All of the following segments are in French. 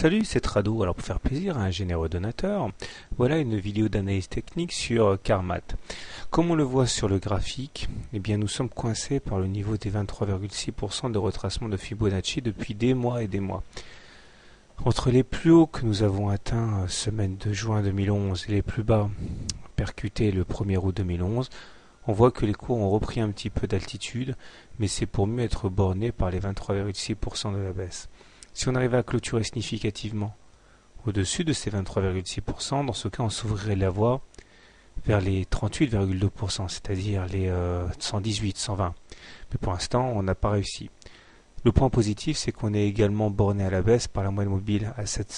Salut, c'est Trado. Alors pour faire plaisir à un généreux donateur, voilà une vidéo d'analyse technique sur Carmat. Comme on le voit sur le graphique, eh bien nous sommes coincés par le niveau des 23,6% de retracement de Fibonacci depuis des mois et des mois. Entre les plus hauts que nous avons atteints semaine de juin 2011 et les plus bas percutés le 1er août 2011, on voit que les cours ont repris un petit peu d'altitude, mais c'est pour mieux être borné par les 23,6% de la baisse. Si on arrivait à clôturer significativement au-dessus de ces 23,6%, dans ce cas on s'ouvrirait la voie vers les 38,2%, c'est-à-dire les 118, 120. Mais pour l'instant, on n'a pas réussi. Le point positif, c'est qu'on est également borné à la baisse par la moyenne mobile à cette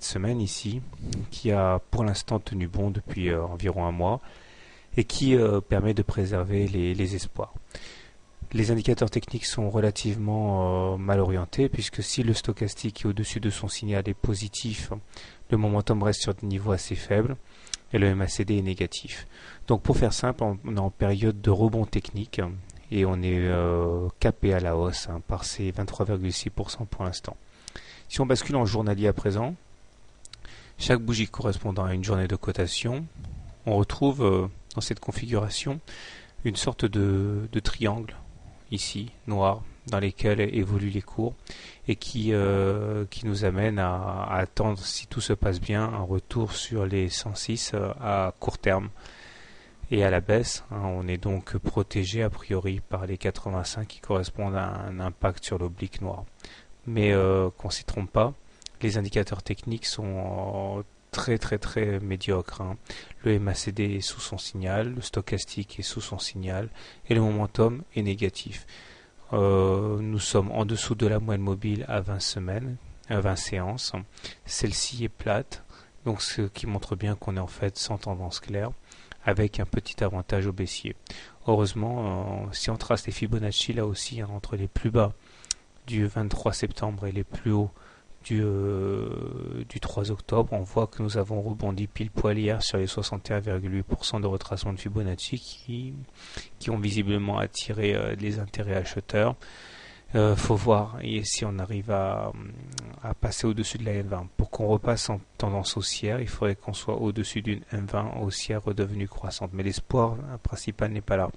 semaine ici, qui a pour l'instant tenu bon depuis environ un mois, et qui permet de préserver les espoirs. Les indicateurs techniques sont relativement mal orientés, puisque si le stochastique est au-dessus de son signal est positif, le momentum reste sur des niveaux assez faibles, et le MACD est négatif. Donc pour faire simple, on est en période de rebond technique, et on est capé à la hausse par ces 23,6% pour l'instant. Si on bascule en journalier à présent, chaque bougie correspondant à une journée de cotation, on retrouve dans cette configuration une sorte de triangle ici, noir, dans lesquels évoluent les cours et qui nous amène à attendre, si tout se passe bien, un retour sur les 106 à court terme et à la baisse. On est donc protégé a priori par les 85 qui correspondent à un impact sur l'oblique noir. Mais qu'on ne s'y trompe pas, les indicateurs techniques sont très médiocre. Le MACD est sous son signal, le stochastique est sous son signal et le momentum est négatif. Nous sommes en dessous de la moyenne mobile à 20 semaines, à 20 séances. Celle-ci est plate, donc ce qui montre bien qu'on est en fait sans tendance claire, avec un petit avantage au baissier. Heureusement, si on trace les Fibonacci là aussi, entre les plus bas du 23 septembre et les plus hauts du 3 octobre, on voit que nous avons rebondi pile poil hier sur les 61,8% de retracement de Fibonacci qui ont visiblement attiré les intérêts acheteurs. Faut voir et si on arrive à passer au-dessus de la M20. Pour qu'on repasse en tendance haussière, il faudrait qu'on soit au-dessus d'une M20 haussière redevenue croissante. Mais l'espoir principal n'est pas là,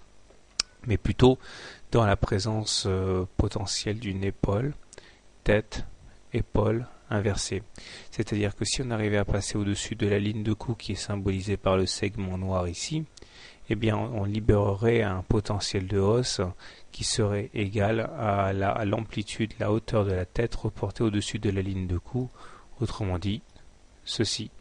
mais plutôt dans la présence potentielle d'une épaule, tête, épaule inversée. C'est-à-dire que si on arrivait à passer au-dessus de la ligne de coup qui est symbolisée par le segment noir ici, eh bien on libérerait un potentiel de hausse qui serait égal à l'amplitude, la hauteur de la tête reportée au-dessus de la ligne de coup, autrement dit, ceci.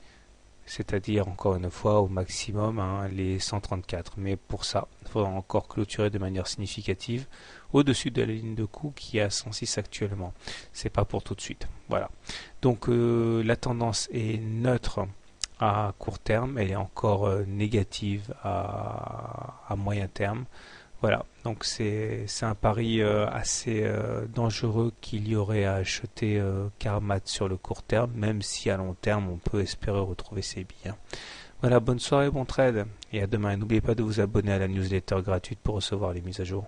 C'est-à-dire encore une fois au maximum les 134. Mais pour ça, il faudra encore clôturer de manière significative au-dessus de la ligne de coup qui est à 106 actuellement. C'est pas pour tout de suite. Voilà. Donc la tendance est neutre à court terme, elle est encore négative à moyen terme. Voilà, donc c'est un pari assez dangereux qu'il y aurait à acheter Carmat sur le court terme, même si à long terme on peut espérer retrouver ses biens. Voilà, bonne soirée, bon trade, et à demain. N'oubliez pas de vous abonner à la newsletter gratuite pour recevoir les mises à jour.